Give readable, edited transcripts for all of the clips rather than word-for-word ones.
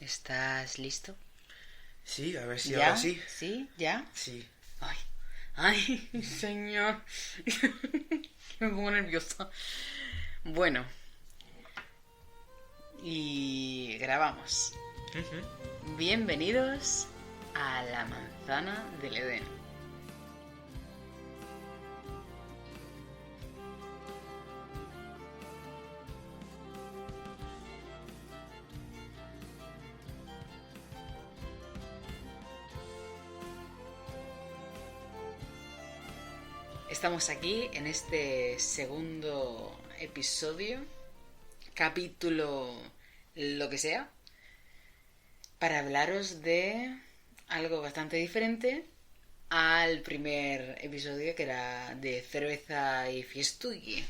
¿Estás listo? Sí, a ver si ¿Ya? ahora sí. ¿Sí? ¿Ya? Sí. Ay, ay, señor. Me pongo nerviosa. Bueno, y grabamos. Bienvenidos a la manzana del Edén. Estamos aquí en este segundo episodio, capítulo, lo que sea, para hablaros de algo bastante diferente al primer episodio, que era de cerveza y fiestuki.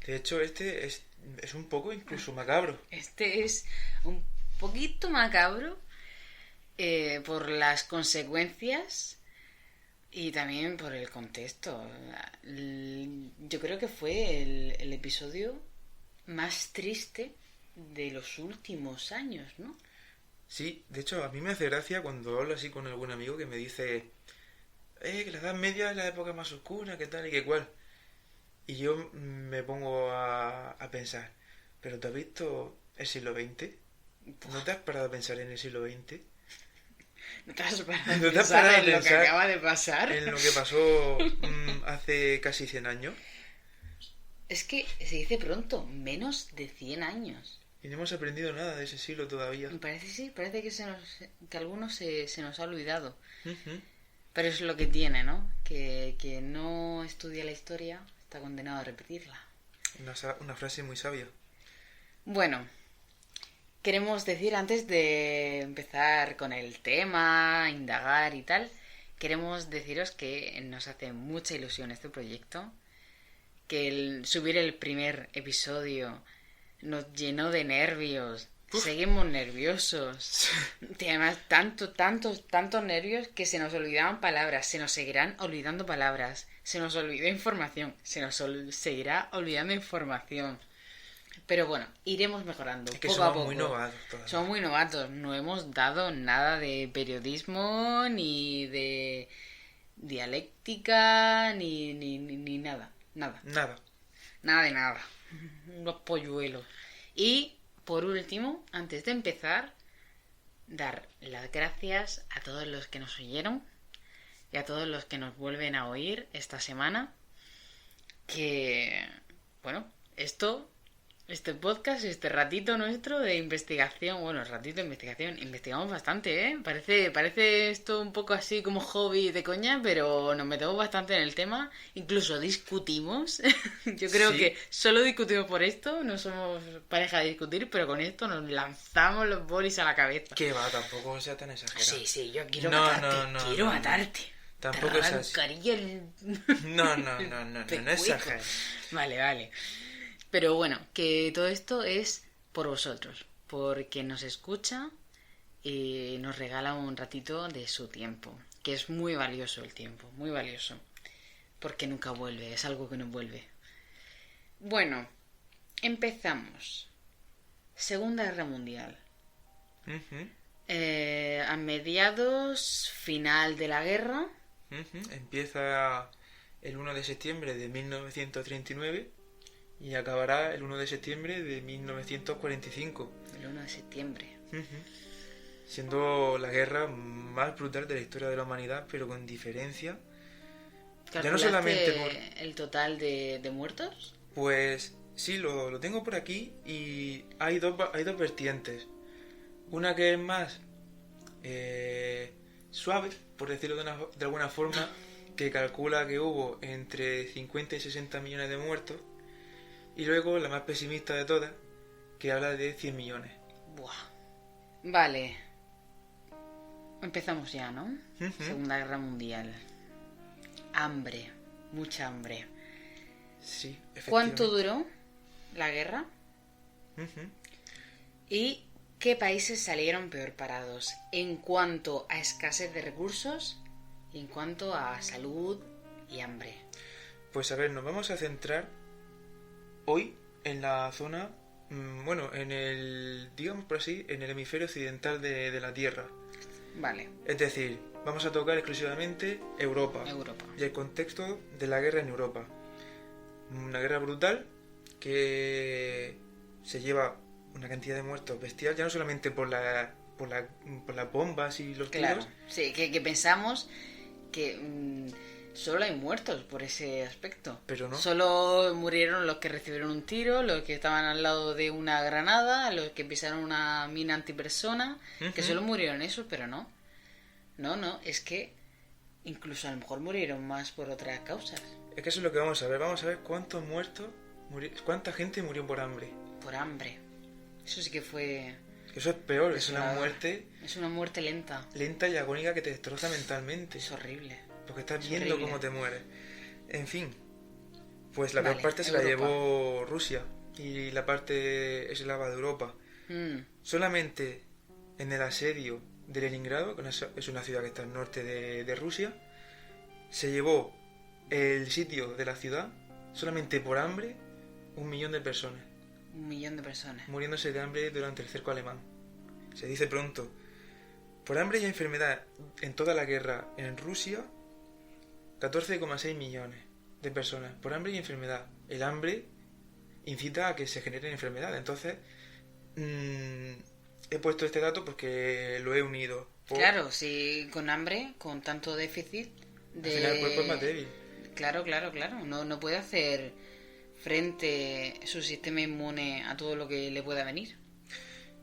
De hecho, este es un poco incluso macabro. Este es un poquito macabro por las consecuencias y también por el contexto. Yo creo que fue el episodio más triste de los últimos años, ¿no? Sí, de hecho, a mí me hace gracia cuando hablo así con algún amigo que me dice, que la Edad Media es la época más oscura, que tal y que cual. Y yo me pongo a pensar, ¿pero te has visto el siglo XX? ¿No te has parado a pensar en el siglo XX? ¿No te has parado a ¿No te has pensar parado a en lo que pensar acaba de pasar? en lo que pasó hace casi 100 años? Es que se dice pronto, menos de 100 años. Y no hemos aprendido nada de ese siglo todavía. Me parece, sí, parece que algunos se nos ha olvidado. Ujú. Pero es lo que tiene, ¿no? Que no estudia la historia está condenado a repetirla. Una frase muy sabia. Bueno, queremos decir, antes de empezar con el tema, indagar y tal, queremos deciros que nos hace mucha ilusión este proyecto, que subir el primer episodio nos llenó de nervios. Uf. Seguimos nerviosos. Y además, tantos nervios que se nos olvidaban palabras. Se nos seguirán olvidando palabras. Se nos olvidó información. Se nos seguirá olvidando información. Pero bueno, iremos mejorando Es que poco a somos poco. muy novatos todavía. Somos muy novatos. No hemos dado nada de periodismo, ni de dialéctica, ni nada. Nada. Nada. Nada de nada. Unos polluelos. Y, por último, antes de empezar, dar las gracias a todos los que nos oyeron y a todos los que nos vuelven a oír esta semana. Que, bueno, este podcast, este ratito nuestro de investigación, bueno, ratito de investigación, investigamos bastante, ¿eh? Parece esto un poco así como hobby de coña, pero nos metemos bastante en el tema, incluso discutimos. Yo creo Sí. que solo discutimos por esto, no somos pareja de discutir, pero con esto nos lanzamos los bolis a la cabeza. Que va, tampoco sea tan exagerado. Sí, yo quiero No, matarte, no, quiero no. matarte. Tampoco Te es así. arrancaría el... No pescuezo. exageres. Vale. Pero bueno, que todo esto es por vosotros, porque nos escucha y nos regala un ratito de su tiempo, que es muy valioso el tiempo, muy valioso, porque nunca vuelve, es algo que no vuelve. Bueno, empezamos. Segunda Guerra Mundial. Ujú. A mediados, final de la guerra. Empieza el 1 de septiembre de 1939 y acabará el 1 de septiembre de 1945. El 1 de septiembre. Siendo la guerra más brutal de la historia de la humanidad, pero con diferencia. Ya no ¿Calculaste solamente por... el total de muertos? Pues sí, lo tengo por aquí y hay dos vertientes. Una que es más suave, por decirlo de alguna forma, que calcula que hubo entre 50 y 60 millones de muertos. Y luego la más pesimista de todas, que habla de 100 millones. Buah. Vale. Empezamos ya, ¿no? Segunda Guerra Mundial. Hambre. Mucha hambre. Sí, efectivamente. ¿Cuánto duró la guerra? Ujú. ¿Y qué países salieron peor parados en cuanto a escasez de recursos y en cuanto a salud y hambre? Pues a ver, nos vamos a centrar hoy en la zona bueno, digamos por así, en el hemisferio occidental de la Tierra. Vale. Es decir, vamos a tocar exclusivamente Europa. Europa. Y el contexto de la guerra en Europa. Una guerra brutal que se lleva una cantidad de muertos bestial, ya no solamente por las bombas y los Claro. tiros. Sí, que pensamos que solo hay muertos por ese aspecto. Pero no. Solo murieron los que recibieron un tiro, los que estaban al lado de una granada, los que pisaron una mina antipersona, que solo murieron esos, pero no. No, es que incluso a lo mejor murieron más por otras causas. Es que eso es lo que vamos a ver. Vamos a ver cuántos muertos, cuánta gente murió por hambre. Por hambre. Eso sí que fue... Eso es peor, es una muerte... Es una muerte lenta. Lenta y agónica que te destroza mentalmente. Es horrible. Porque estás viendo horrible. cómo te mueres. En fin, pues la Vale, peor parte se la llevó Rusia y la parte eslava de Europa. Solamente en el asedio de Leningrado, que es una ciudad que está al norte de Rusia, se llevó el sitio de la ciudad solamente por hambre 1 millón de personas. 1 millón de personas. Muriéndose de hambre durante el cerco alemán. Se dice pronto. Por hambre y enfermedad en toda la guerra en Rusia, 14,6 millones de personas. Por hambre y enfermedad. El hambre incita a que se generen enfermedades. Entonces, he puesto este dato porque lo he unido. Claro, si con hambre, con tanto déficit de... Al final el cuerpo es más débil. Claro. No puede hacer frente su sistema inmune a todo lo que le pueda venir.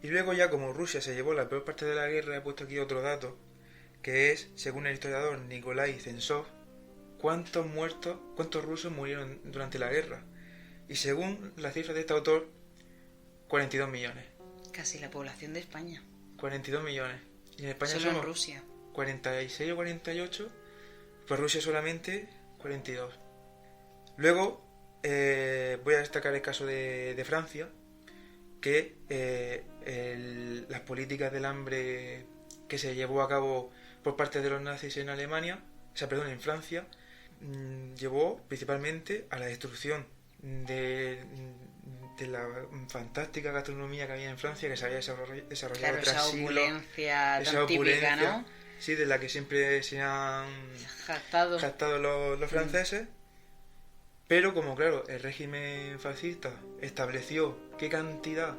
Y luego ya como Rusia se llevó la peor parte de la guerra, he puesto aquí otro dato, que es, según el historiador Nikolai Zensov, cuántos rusos murieron durante la guerra. Y según las cifras de este autor, 42 millones. Casi la población de España. 42 millones. Y en España solo somos en Rusia. 46 o 48, pues Rusia solamente 42. Luego voy a destacar el caso de Francia, que las políticas del hambre que se llevó a cabo por parte de los nazis en en Francia, llevó principalmente a la destrucción de la fantástica gastronomía que había en Francia, que se había desarrollado tras siglos. Opulencia tan típica, ¿no? Sí, de la que siempre se han jactado los franceses. Pero como claro, el régimen fascista estableció qué cantidad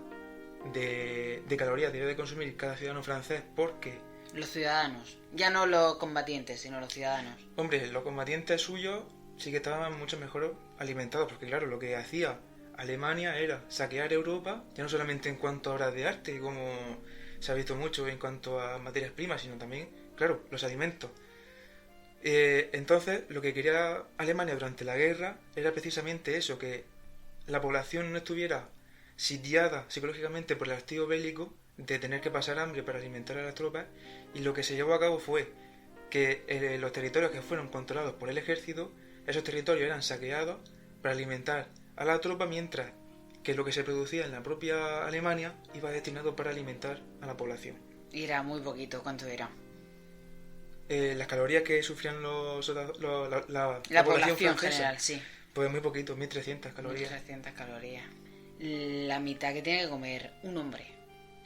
de calorías debía de consumir cada ciudadano francés, porque... Los ciudadanos, ya no los combatientes, sino los ciudadanos. Hombre, los combatientes suyos sí que estaban mucho mejor alimentados, porque claro, lo que hacía Alemania era saquear Europa, ya no solamente en cuanto a obras de arte, como se ha visto mucho en cuanto a materias primas, sino también, claro, los alimentos. Entonces, lo que quería Alemania durante la guerra era precisamente eso, que la población no estuviera sitiada psicológicamente por el hastío bélico de tener que pasar hambre para alimentar a las tropas, y lo que se llevó a cabo fue que los territorios que fueron controlados por el ejército, esos territorios eran saqueados para alimentar a la tropa, mientras que lo que se producía en la propia Alemania iba destinado para alimentar a la población. Y era muy poquito, ¿cuánto era? Las calorías que sufrían la población francesa, general, sí. Pues muy poquito, 1300 calorías. 1300 calorías. La mitad que tiene que comer un hombre.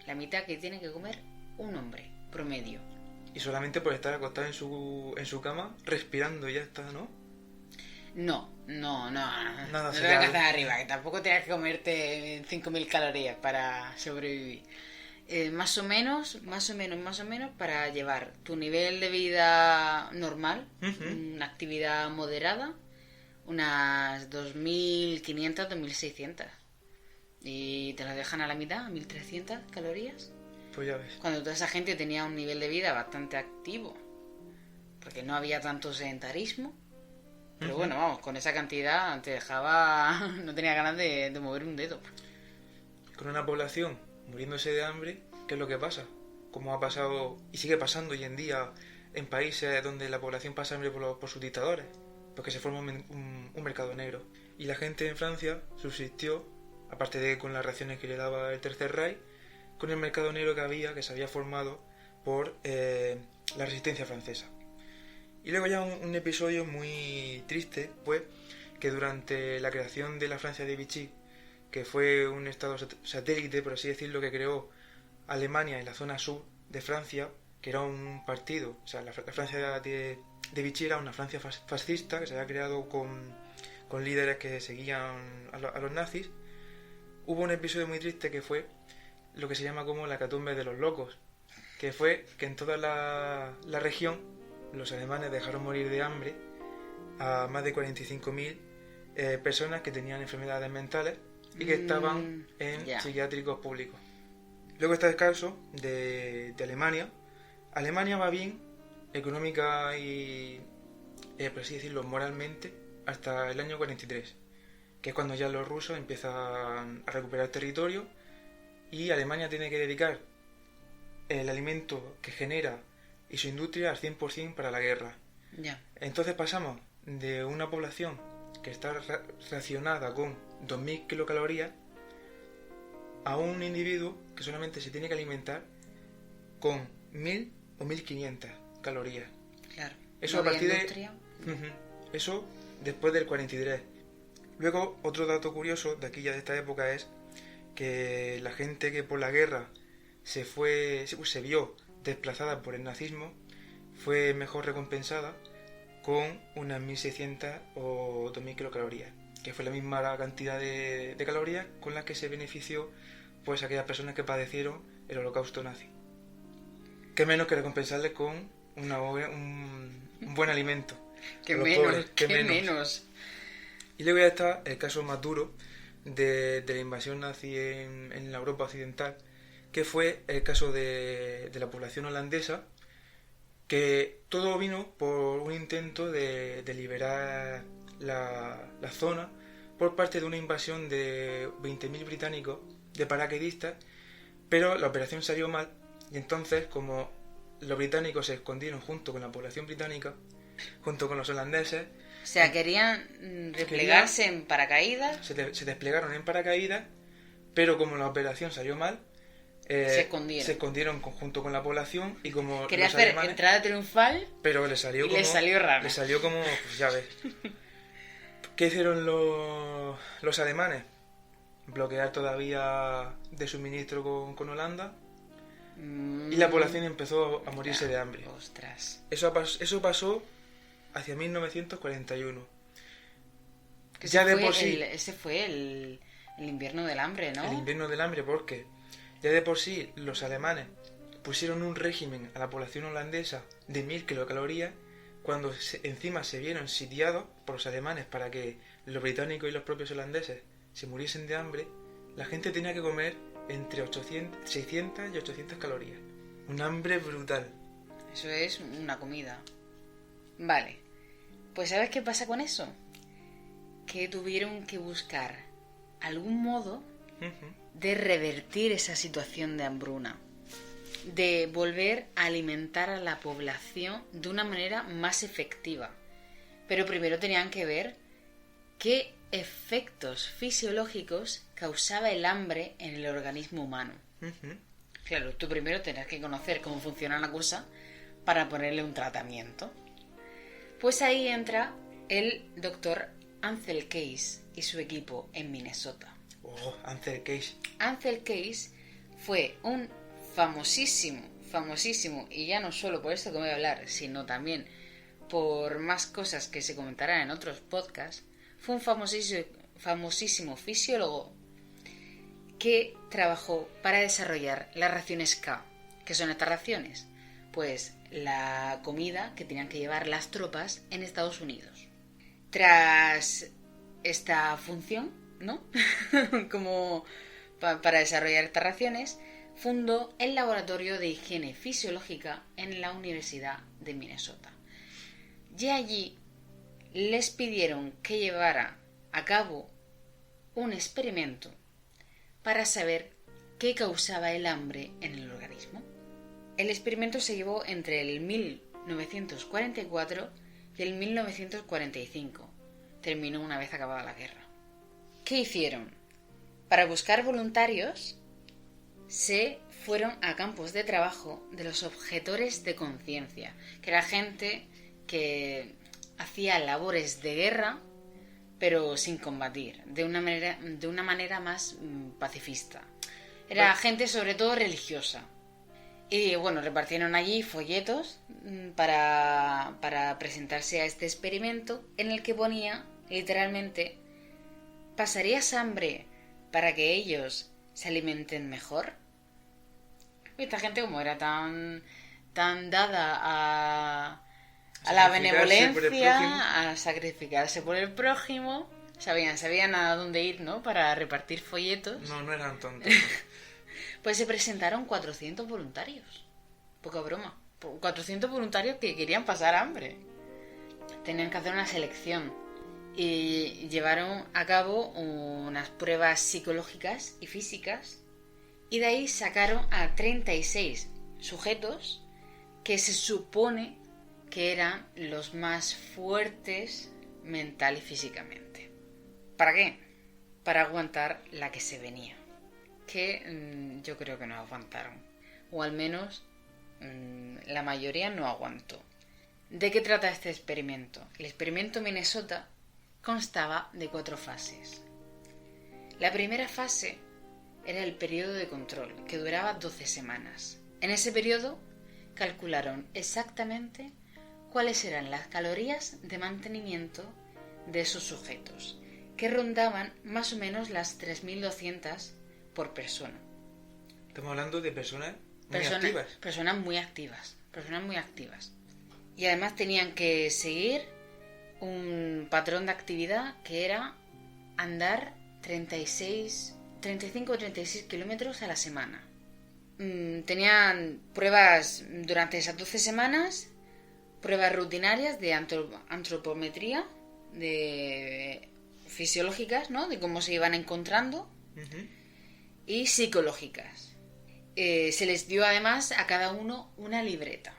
La mitad que tiene que comer un hombre, promedio. Y solamente por estar acostado en su cama, respirando y ya está, ¿no? No. Nada, no te vengas de arriba, que tampoco tienes que comerte 5000 calorías para sobrevivir. Más o menos, para llevar tu nivel de vida normal, una actividad moderada, unas 2500, 2600. Y te las dejan a la mitad, a 1300 calorías. Pues ya ves. Cuando toda esa gente tenía un nivel de vida bastante activo, porque no había tanto sedentarismo. Pero bueno, vamos, con esa cantidad te dejaba... no tenía ganas de mover un dedo. Con una población muriéndose de hambre, ¿qué es lo que pasa? Como ha pasado y sigue pasando hoy en día en países donde la población pasa hambre por sus dictadores, porque se forma un mercado negro. Y la gente en Francia subsistió, aparte de con las raciones que le daba el Tercer Reich, con el mercado negro que se había formado por la resistencia francesa. Y luego ya un episodio muy triste, pues, que durante la creación de la Francia de Vichy, que fue un estado satélite, por así decirlo, que creó Alemania en la zona sur de Francia, que era un partido, o sea, la Francia de Vichy era una Francia fascista que se había creado con líderes que seguían a los nazis. Hubo un episodio muy triste que fue lo que se llama como la hecatombe de los locos, que fue que en toda la región los alemanes dejaron morir de hambre a más de 45.000 personas que tenían enfermedades mentales y que estaban en psiquiátricos públicos. Luego está el caso de Alemania. Alemania va bien económica y, por así decirlo, moralmente hasta el año 43, que es cuando ya los rusos empiezan a recuperar territorio y Alemania tiene que dedicar el alimento que genera y su industria al 100% para la guerra. Entonces pasamos de una población que está racionada con 2.000 kilocalorías a un individuo que solamente se tiene que alimentar con 1.000 o 1.500 calorías. Claro. Eso a partir de... Eso después del 43. Luego, otro dato curioso de aquí ya de esta época es que la gente que por la guerra se vio desplazada por el nazismo fue mejor recompensada con unas 1.600 o 2.000 kilocalorías, que fue la misma cantidad de calorías con las que se benefició pues aquellas personas que padecieron el holocausto nazi. Qué menos que recompensarles con un buen alimento. Qué menos. Y luego ya está el caso más duro de la invasión nazi en la Europa occidental, que fue el caso de la población holandesa, que todo vino por un intento de liberar la zona por parte de una invasión de 20.000 británicos de paracaidistas, pero la operación salió mal y entonces, como los británicos se escondieron junto con la población británica, junto con los holandeses, o sea, querían replegarse en paracaídas. Se desplegaron en paracaídas, pero como la operación salió mal, se escondieron junto con la población y como quería hacer alemanes, entrada triunfal, pero le salió raro. Le salió como, pues ya ves. ¿Qué hicieron los alemanes? Bloquear todavía de suministro con Holanda y la población empezó a morirse de hambre. Ostras. Eso pasó hacia 1941. Ese fue el invierno del hambre, ¿no? El invierno del hambre, porque ya de por sí los alemanes pusieron un régimen a la población holandesa de 1.000 kilocalorías cuando encima se vieron sitiados por los alemanes para que los británicos y los propios holandeses se muriesen de hambre. La gente tenía que comer entre 600 y 800 calorías. Un hambre brutal. Eso es una comida. Vale. Pues ¿sabes qué pasa con eso? Que tuvieron que buscar algún modo de revertir esa situación de hambruna, de volver a alimentar a la población de una manera más efectiva. Pero primero tenían que ver qué efectos fisiológicos causaba el hambre en el organismo humano. Claro, tú primero tendrás que conocer cómo funciona la cosa para ponerle un tratamiento. Pues ahí entra el doctor Ancel Keys y su equipo en Minnesota. Oh, Ancel Keys. Ancel Keys fue un famosísimo, y ya no solo por esto que voy a hablar, sino también por más cosas que se comentarán en otros podcasts, fue un famosísimo fisiólogo que trabajó para desarrollar las raciones K. ¿Qué son estas raciones? Pues la comida que tenían que llevar las tropas en Estados Unidos. Tras esta función, ¿no? Como para desarrollar estas raciones, fundó el Laboratorio de Higiene Fisiológica en la Universidad de Minnesota. Y allí les pidieron que llevara a cabo un experimento para saber qué causaba el hambre en el organismo. El experimento se llevó entre el 1944 y el 1945. Terminó una vez acabada la guerra. ¿Qué hicieron? Para buscar voluntarios, se fueron a campos de trabajo de los objetores de conciencia, que era gente que hacía labores de guerra, pero sin combatir, de una manera más pacifista. Era gente sobre todo religiosa. Y bueno, repartieron allí folletos para presentarse a este experimento en el que ponía literalmente: ¿pasarías hambre para que ellos se alimenten mejor? Y esta gente, como era tan dada a la benevolencia, a sacrificarse por el prójimo, sabían a dónde ir, ¿no? Para repartir folletos. No eran tontos. Pues se presentaron 400 voluntarios. Poca broma. 400 voluntarios que querían pasar hambre. Tenían que hacer una selección. Y llevaron a cabo unas pruebas psicológicas y físicas. Y de ahí sacaron a 36 sujetos que se supone que eran los más fuertes mental y físicamente. ¿Para qué? Para aguantar la que se venía. Que yo creo que no aguantaron. O al menos la mayoría no aguantó. ¿De qué trata este experimento? El experimento Minnesota constaba de 4 fases. La primera fase era el periodo de control, que duraba 12 semanas. En ese periodo calcularon exactamente cuáles eran las calorías de mantenimiento de esos sujetos, que rondaban más o menos las 3.200 por persona. Estamos hablando de personas muy activas. Personas muy activas. Y además tenían que seguir un patrón de actividad que era andar 35 o 36 kilómetros a la semana. Tenían pruebas durante esas 12 semanas, pruebas rutinarias de antropometría, de fisiológicas, ¿no? De cómo se iban encontrando, y psicológicas. Se les dio además a cada uno una libreta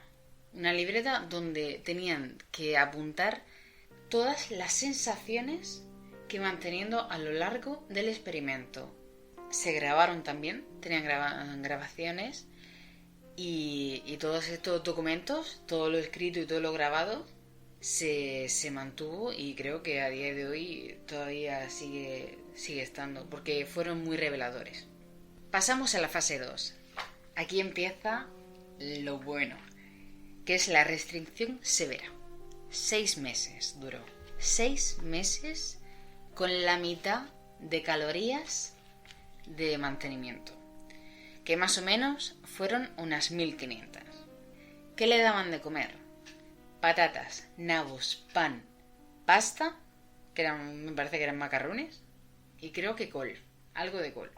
donde tenían que apuntar todas las sensaciones que iban teniendo a lo largo del experimento. Se grabaron también, tenían grabaciones, y todos estos documentos, todo lo escrito y todo lo grabado, se mantuvo, y creo que a día de hoy todavía sigue estando, porque fueron muy reveladores. Pasamos a la fase 2. Aquí empieza lo bueno, que es la restricción severa. 6 meses duró. 6 meses con la mitad de calorías de mantenimiento, que más o menos fueron unas 1.500. ¿Qué le daban de comer? Patatas, nabos, pan, pasta, me parece que eran macarrones, y creo que col, algo de col.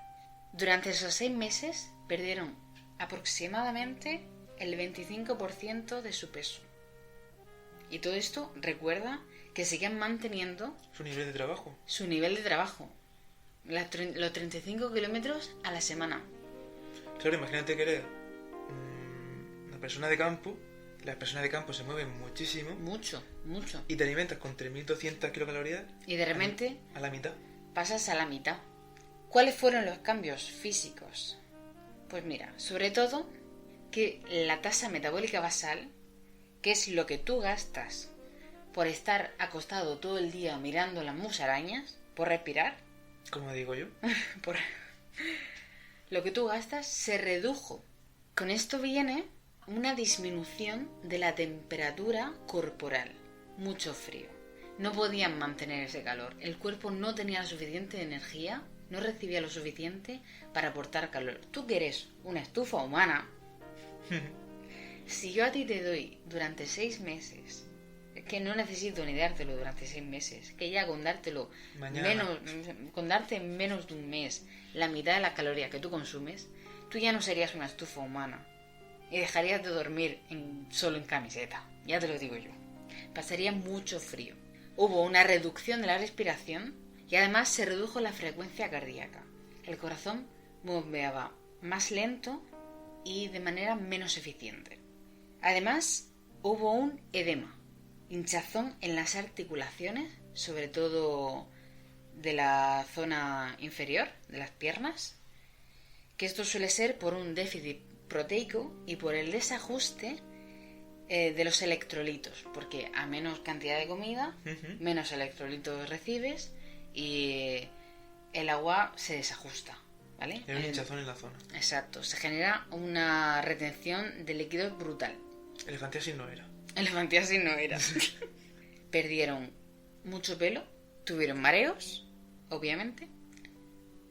Durante esos 6 meses perdieron aproximadamente el 25% de su peso. Y todo esto, recuerda, que siguen manteniendo su nivel de trabajo. Los 35 kilómetros a la semana. Claro, imagínate que eres una persona de campo. Las personas de campo se mueven muchísimo. Mucho. Y te alimentas con 3.200 kilocalorías. Y de repente a la mitad. Pasas a la mitad. ¿Cuáles fueron los cambios físicos? Pues mira, sobre todo que la tasa metabólica basal, que es lo que tú gastas por estar acostado todo el día mirando las musarañas, por respirar. ¿Cómo digo yo? Por lo que tú gastas se redujo. Con esto viene una disminución de la temperatura corporal. Mucho frío. No podían mantener ese calor. El cuerpo no tenía la suficiente energía, no recibía lo suficiente para aportar calor. Tú que eres una estufa humana, si yo a ti te doy durante 6 meses, es que no necesito ni dártelo durante 6 meses, que ya con dártelo con darte en menos de un mes la mitad de la caloría que tú consumes, tú ya no serías una estufa humana y dejarías de dormir solo en camiseta, ya te lo digo yo. Pasaría mucho frío. Hubo una reducción de la respiración y además se redujo la frecuencia cardíaca. El corazón bombeaba más lento y de manera menos eficiente. Además, hubo un edema, hinchazón en las articulaciones, sobre todo de la zona inferior de las piernas, que esto suele ser por un déficit proteico y por el desajuste de los electrolitos, porque a menos cantidad de comida, menos electrolitos recibes y el agua se desajusta, ¿vale? Hay un hinchazón en la zona. Exacto, se genera una retención de líquidos brutal. Elefantiasis no era. Elefantiasis no era. Perdieron mucho pelo, tuvieron mareos, obviamente,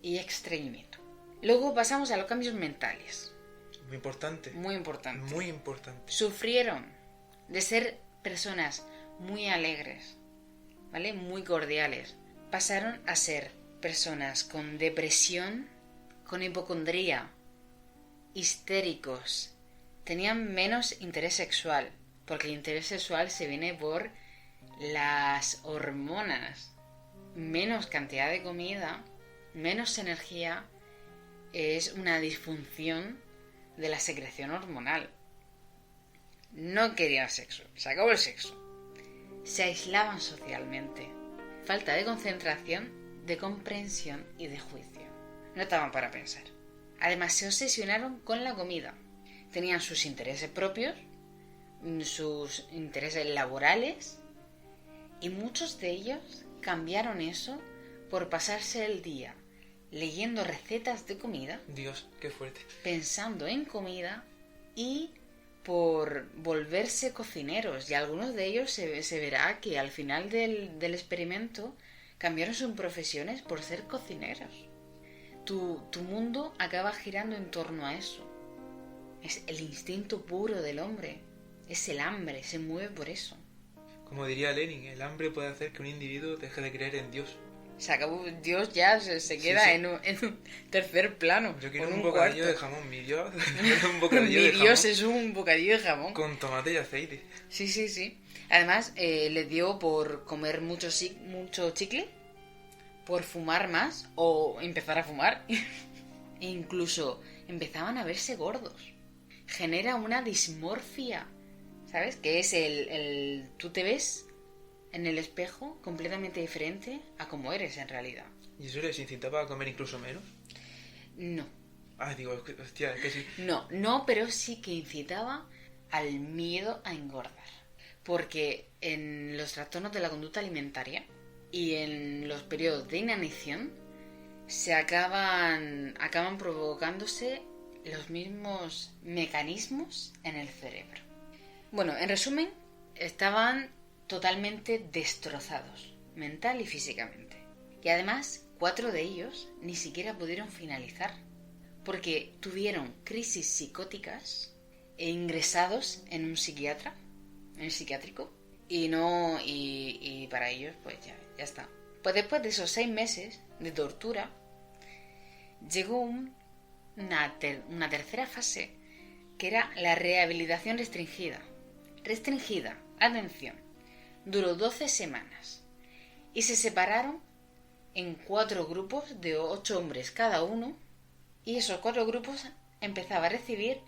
y estreñimiento. Luego pasamos a los cambios mentales. Muy importante. Muy importante. Muy importante. Sufrieron de ser personas muy alegres, ¿vale? Muy cordiales. Pasaron a ser personas con depresión, con hipocondría, histéricos. Tenían menos interés sexual, porque el interés sexual se viene por las hormonas. Menos cantidad de comida, menos energía, es una disfunción de la secreción hormonal. No querían sexo, se acabó el sexo. Se aislaban socialmente. Falta de concentración, de comprensión y de juicio. No estaban para pensar. Además se obsesionaron con la comida. Tenían sus intereses propios, sus intereses laborales, y muchos de ellos cambiaron eso por pasarse el día leyendo recetas de comida. Dios, qué fuerte. Pensando en comida y por volverse cocineros. Y algunos de ellos se verá que al final del experimento cambiaron sus profesiones por ser cocineros. Tu mundo acaba girando en torno a eso. Es el instinto puro del hombre. Es el hambre, se mueve por eso. Como diría Lenin, el hambre puede hacer que un individuo deje de creer en Dios. Se acabó, Dios ya se queda en un tercer plano. Yo quiero un bocadillo cuarto. de jamón, mi Dios. Un bocadillo Mi de Dios jamón es un bocadillo de jamón. con tomate y aceite. Sí. Además, le dio por comer mucho chicle, por fumar más o empezar a fumar. E incluso empezaban a verse gordos. Genera una dismorfia, ¿sabes? Que es tú te ves en el espejo completamente diferente a como eres en realidad. ¿Y eso les incitaba a comer incluso menos? No. Digo, hostia, es que sí. No, pero sí que incitaba al miedo a engordar. Porque en los trastornos de la conducta alimentaria y en los periodos de inanición acaban provocándose los mismos mecanismos en el cerebro. Bueno, en resumen, estaban totalmente destrozados, mental y físicamente. Y además, 4 de ellos ni siquiera pudieron finalizar, porque tuvieron crisis psicóticas e ingresados en un psiquiátrico, y para ellos, pues ya está. Pues después de esos 6 meses de tortura, llegó una tercera fase, que era la rehabilitación restringida. Atención, duró 12 semanas y se separaron en 4 grupos de 8 hombres cada uno, y esos 4 grupos empezaban a recibir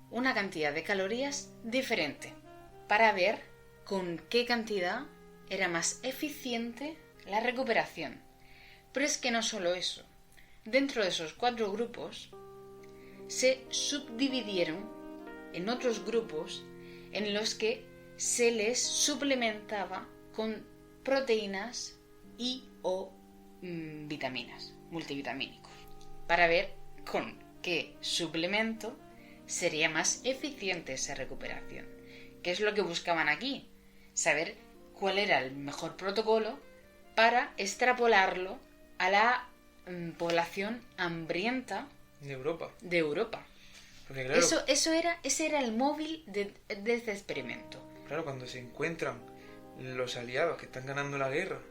una cantidad de calorías diferente para ver con qué cantidad era más eficiente la recuperación. Pero es que no solo eso. Dentro de esos 4 grupos se subdividieron en otros grupos en los que se les suplementaba con proteínas y o vitaminas, multivitamínicos, para ver con qué suplemento sería más eficiente esa recuperación. ¿Qué es lo que buscaban aquí? Saber cuál era el mejor protocolo para extrapolarlo a la población hambrienta De Europa. de Europa. Porque claro, Ese era el móvil de este experimento. claro, cuando se encuentran los aliados que están ganando la guerra,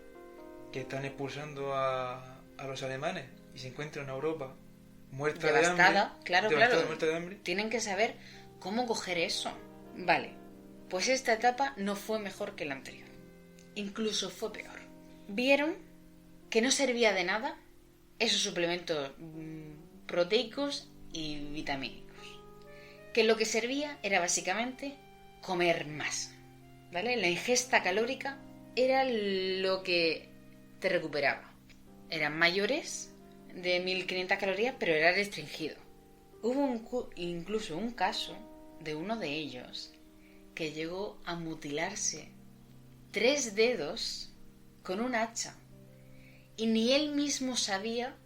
que están expulsando a los alemanes, y se encuentran a Europa muerta Devastada, de hambre, claro. muerta de hambre. Tienen que saber cómo coger eso. Vale, pues esta etapa no fue mejor que la anterior. Incluso fue peor. Vieron que no servía de nada esos suplementos proteicos y vitamínicos. Que lo que servía era básicamente comer más, ¿vale? La ingesta calórica era lo que te recuperaba. Eran mayores de 1500 calorías, pero era restringido. Hubo incluso un caso de uno de ellos que llegó a mutilarse 3 dedos con un hacha. Y ni él mismo sabía,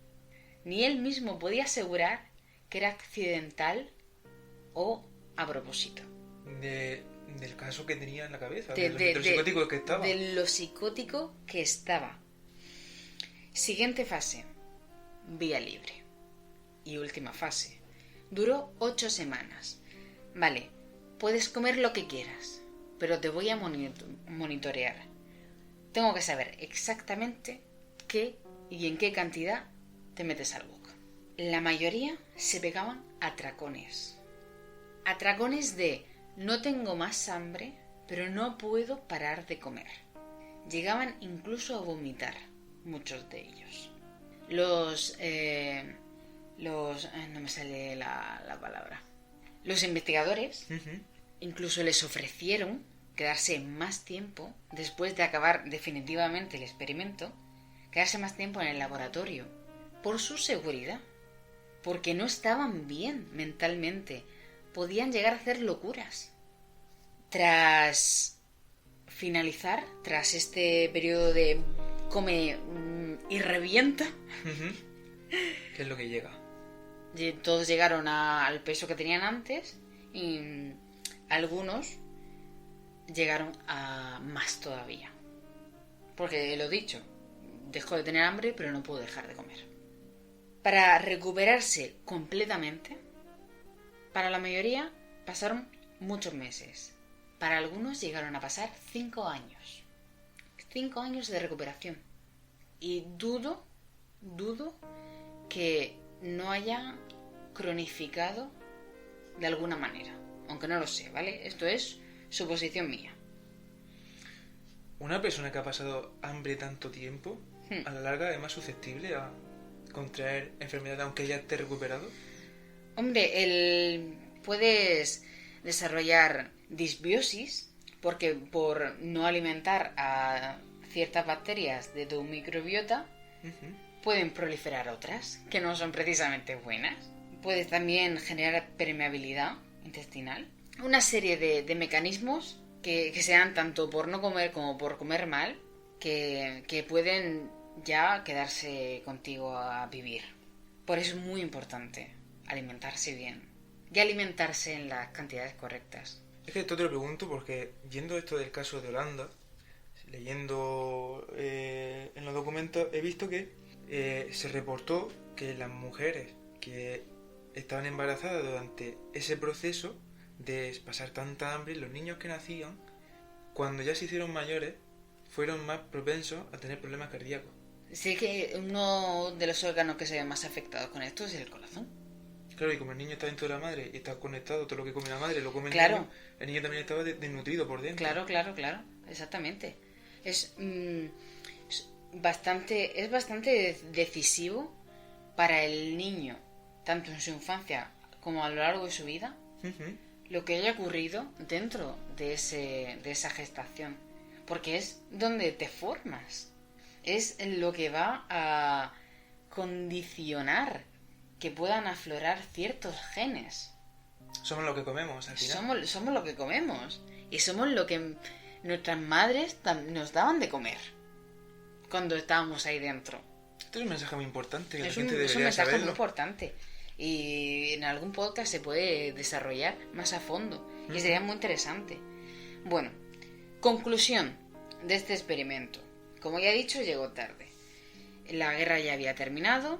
ni él mismo podía asegurar que era accidental o a propósito. Del caso que tenía en la cabeza, de lo psicótico que estaba. De lo psicótico que estaba. Siguiente fase, vía libre. Y última fase. Duró 8 semanas. Vale, puedes comer lo que quieras, pero te voy a monitorear. Tengo que saber exactamente qué y en qué cantidad te metes a la boca. La mayoría se pegaban atracones. Atracones de no tengo más hambre, pero no puedo parar de comer. Llegaban incluso a vomitar, muchos de ellos. No me sale la palabra. Los investigadores incluso les ofrecieron quedarse más tiempo, después de acabar definitivamente el experimento, quedarse más tiempo en el laboratorio, por su seguridad, porque no estaban bien mentalmente, podían llegar a hacer locuras. Tras este periodo de come y revienta, ¿qué es lo que llega? Todos llegaron al peso que tenían antes y algunos llegaron a más todavía. Porque lo dicho, dejó de tener hambre, pero no pudo dejar de comer. Para recuperarse completamente, para la mayoría pasaron muchos meses. Para algunos llegaron a pasar 5 años. 5 años de recuperación. Y dudo que no haya cronificado de alguna manera. Aunque no lo sé, ¿vale? Esto es suposición mía. Una persona que ha pasado hambre tanto tiempo, a la larga es más susceptible a contraer enfermedad aunque ya esté recuperado. Hombre, puedes desarrollar disbiosis porque por no alimentar a ciertas bacterias de tu microbiota pueden proliferar otras que no son precisamente buenas. Puedes también generar permeabilidad intestinal. Una serie de mecanismos que se dan tanto por no comer como por comer mal que pueden ya quedarse contigo a vivir. Por eso es muy importante alimentarse bien y alimentarse en las cantidades correctas. Es que esto te lo pregunto porque viendo esto del caso de Holanda, leyendo en los documentos, he visto que se reportó que las mujeres que estaban embarazadas durante ese proceso de pasar tanta hambre, los niños que nacían, cuando ya se hicieron mayores, fueron más propensos a tener problemas cardíacos. Sí, que uno de los órganos que se ve más afectados con esto es el corazón. Claro, y como el niño está dentro de la madre y está conectado, todo lo que come la madre lo come el niño también estaba desnutrido por dentro. Claro, exactamente. Es bastante decisivo para el niño, tanto en su infancia como a lo largo de su vida, lo que haya ocurrido dentro de esa gestación. Porque es donde te formas. Es lo que va a condicionar que puedan aflorar ciertos genes. Somos lo que comemos, al final. Somos lo que comemos. Y somos lo que nuestras madres nos daban de comer cuando estábamos ahí dentro. Esto es un mensaje muy importante que la gente Es un debería mensaje saberlo. muy importante. Y en algún podcast se puede desarrollar más a fondo. Y sería muy interesante. Bueno, conclusión de este experimento. Como ya he dicho, llegó tarde. La guerra ya había terminado,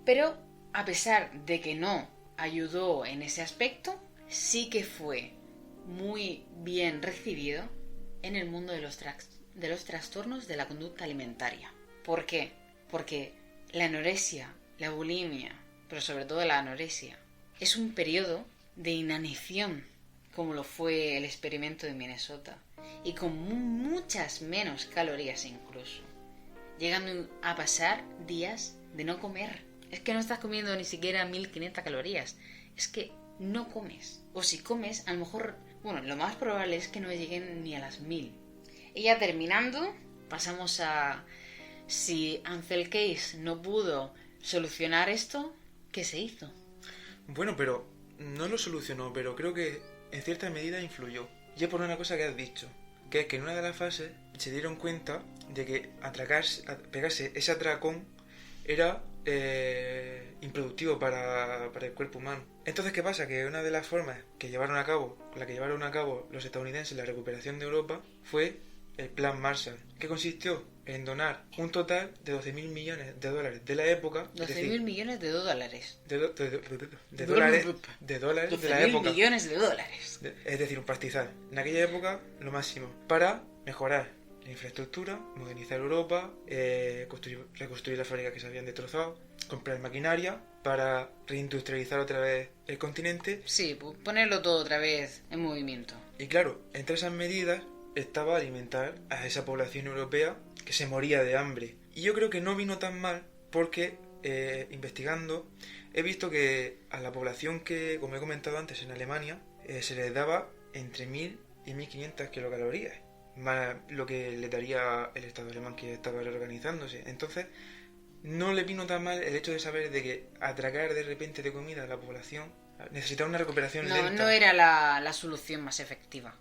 pero a pesar de que no ayudó en ese aspecto, sí que fue muy bien recibido en el mundo de los trastornos de la conducta alimentaria. ¿Por qué? Porque la anorexia, la bulimia, pero sobre todo la anorexia, es un periodo de inanición, como lo fue el experimento de Minnesota, y con muchas menos calorías incluso, llegando a pasar días de no comer. Es que no estás comiendo ni siquiera 1500 calorías, es que no comes. O si comes, a lo mejor, lo más probable es que no lleguen ni a las 1000. Y ya terminando, pasamos a si Ansel Keys no pudo solucionar esto, ¿qué se hizo? Bueno, pero no lo solucionó, pero creo que en cierta medida influyó. Y es por una cosa que has dicho, que es que en una de las fases se dieron cuenta de que pegarse ese atracón era improductivo para el cuerpo humano. Entonces, ¿qué pasa? Que una de las formas que llevaron a cabo los estadounidenses en la recuperación de Europa fue el Plan Marshall, que consistió en donar un total de 12.000 millones de dólares de la época. 12.000 millones de dólares. De dólares de la época. 12.000 millones de dólares. Es decir, un pastizal. En aquella época, lo máximo. Para mejorar la infraestructura, modernizar Europa, reconstruir las fábricas que se habían destrozado, comprar maquinaria para reindustrializar otra vez el continente. Sí, pues ponerlo todo otra vez en movimiento. Y claro, entre esas medidas estaba alimentar a esa población europea que se moría de hambre. Y yo creo que no vino tan mal porque, investigando, he visto que a la población que, como he comentado antes, en Alemania, se les daba entre 1.000 y 1.500 kilocalorías, más lo que le daría el Estado alemán que estaba reorganizándose. Entonces, no le vino tan mal el hecho de saber de que atracar de repente de comida a la población necesitaba una recuperación lenta. No era la solución más efectiva.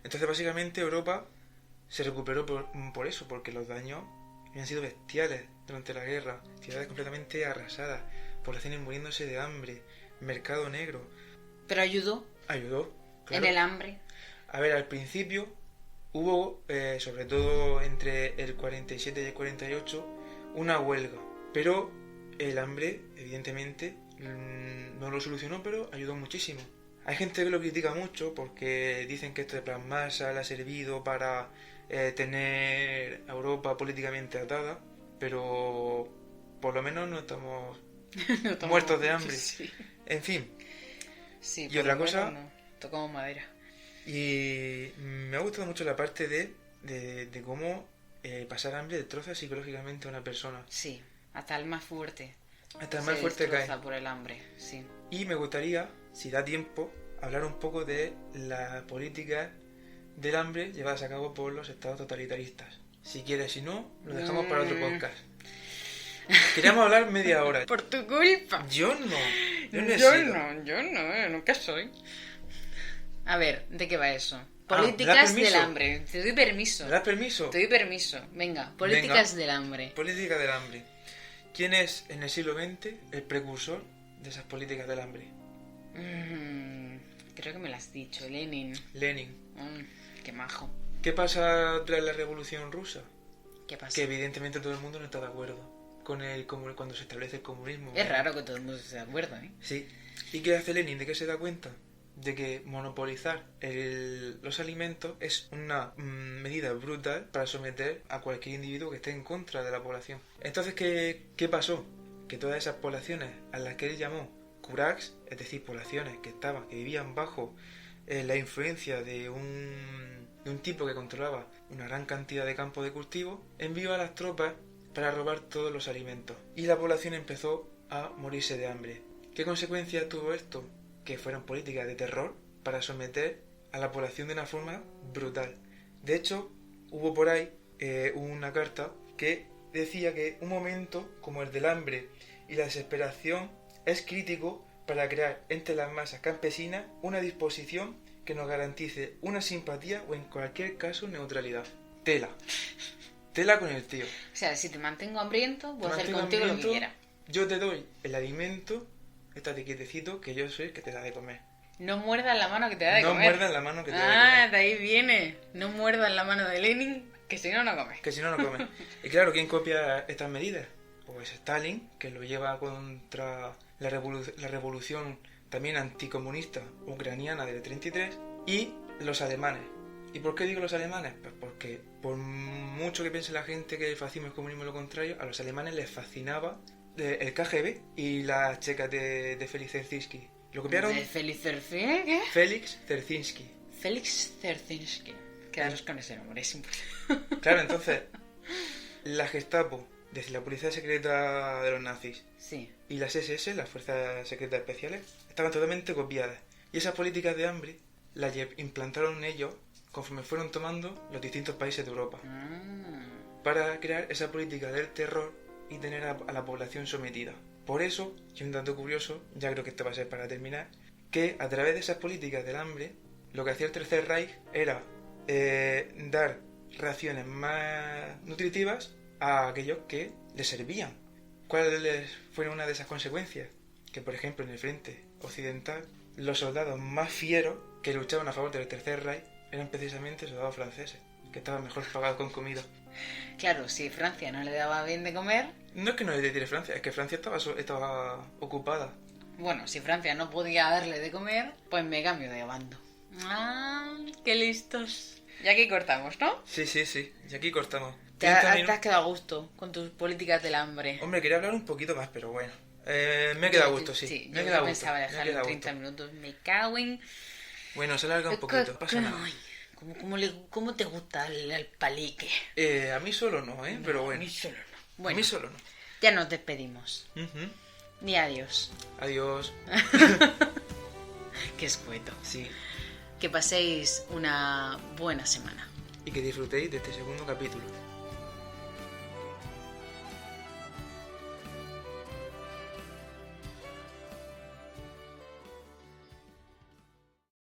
Entonces, básicamente, Europa se recuperó por eso, porque los daños habían sido bestiales durante la guerra. Ciudades completamente arrasadas, poblaciones muriéndose de hambre, mercado negro. Pero ayudó. Ayudó, claro. En el hambre. A ver, al principio hubo, sobre todo entre el 47 y el 48, una huelga. Pero el hambre, evidentemente, no lo solucionó, pero ayudó muchísimo. Hay gente que lo critica mucho porque dicen que esto de Plan Marshall ha servido para tener a Europa políticamente atada, pero por lo menos no estamos muertos de hambre. Sí. En fin. Sí, y otra cosa... No, tocamos madera. Y me ha gustado mucho la parte de cómo pasar hambre destroza psicológicamente a una persona. Sí, hasta el más fuerte. Hasta el más fuerte cae. Por el hambre, sí. Y me gustaría, si da tiempo, hablar un poco de las políticas del hambre llevadas a cabo por los estados totalitaristas. Si quieres, si no, lo dejamos para otro podcast. Queríamos hablar media hora. Por tu culpa. Yo no nunca soy. A ver, ¿de qué va eso? ¿me Políticas das permiso? del hambre. Te doy permiso. ¿Me das permiso? Te doy permiso. Venga, políticas del hambre. Política del hambre. ¿Quién es en el siglo XX el precursor de esas políticas del hambre? Creo que me lo has dicho, Lenin. Lenin. Qué majo. ¿Qué pasa tras la Revolución Rusa? ¿Qué pasa? Que evidentemente todo el mundo no está de acuerdo con cuando se establece el comunismo. Es raro que todo el mundo esté de acuerdo, ¿eh? Sí. ¿Y qué hace Lenin? ¿De qué se da cuenta? De que monopolizar los alimentos es una medida brutal para someter a cualquier individuo que esté en contra de la población. Entonces, ¿qué pasó? Que todas esas poblaciones a las que él llamó Kuraks, es decir, poblaciones que vivían bajo la influencia de un tipo que controlaba una gran cantidad de campos de cultivo, envió a las tropas para robar todos los alimentos. Y la población empezó a morirse de hambre. ¿Qué consecuencia tuvo esto? Que fueron políticas de terror para someter a la población de una forma brutal. De hecho, hubo por ahí una carta que decía que un momento como el del hambre y la desesperación es crítico para crear entre las masas campesinas una disposición que nos garantice una simpatía o en cualquier caso neutralidad. Tela con el tío. O sea, si te mantengo hambriento, voy a hacer contigo lo que quiera. Yo te doy el alimento, estate quietecito, que yo soy el que te da de comer. No muerdas la mano que te da de comer. No muerdas la mano que te da de comer. Ah, de ahí viene. No muerdas la mano de Lenin, que si no, no comes. Que si no, no comes. Y claro, ¿quién copia estas medidas? Pues Stalin, que lo lleva contra la revolución también anticomunista ucraniana del 33, y los alemanes. ¿Y por qué digo los alemanes? Pues porque por mucho que piense la gente que el fascismo y el comunismo es lo contrario, a los alemanes les fascinaba el KGB y las checas de Félix Dzerzhinsky. ¿Lo copiaron? ¿De Félix Dzerzhinsky? ¿Qué? Félix Dzerzhinsky. Félix Dzerzhinsky. Quedaros con ese nombre, es imposible. Claro, entonces, la Gestapo, es decir, la policía secreta de los nazis, sí, y las SS, las fuerzas secretas especiales, estaban totalmente copiadas. Y esas políticas de hambre las implantaron ellos conforme fueron tomando los distintos países de Europa. Para crear esa política del terror y tener a la población sometida. Por eso, y un dato curioso, ya creo que esto va a ser para terminar, que a través de esas políticas del hambre, lo que hacía el Tercer Reich era dar raciones más nutritivas a aquellos que les servían. ¿Cuáles fueron una de esas consecuencias? Que, por ejemplo, en el frente occidental, los soldados más fieros que luchaban a favor del Tercer Reich eran precisamente soldados franceses, que estaban mejor pagados con comida. Claro, si Francia no le daba bien de comer... No es que no le tire Francia, es que Francia estaba ocupada. Bueno, si Francia no podía darle de comer, pues me cambio de bando. ¡Ah, qué listos! Y aquí cortamos, ¿no? Sí. Y aquí cortamos. Te has quedado a gusto con tus políticas del hambre. Hombre, quería hablar un poquito más, pero bueno. Me he quedado a gusto, sí. Sí, yo pensaba dejarlo en 30 minutos. Me cago en... Bueno, se alarga un poquito, pasa nada. ¿Cómo te gusta el palique? A mí solo no, ¿eh? Pero bueno. A mí solo no. Bueno, a mí solo no. Ya nos despedimos. Uh-huh. Ni adiós. Adiós. Qué escueto. Sí. Que paséis una buena semana. Y que disfrutéis de este segundo capítulo.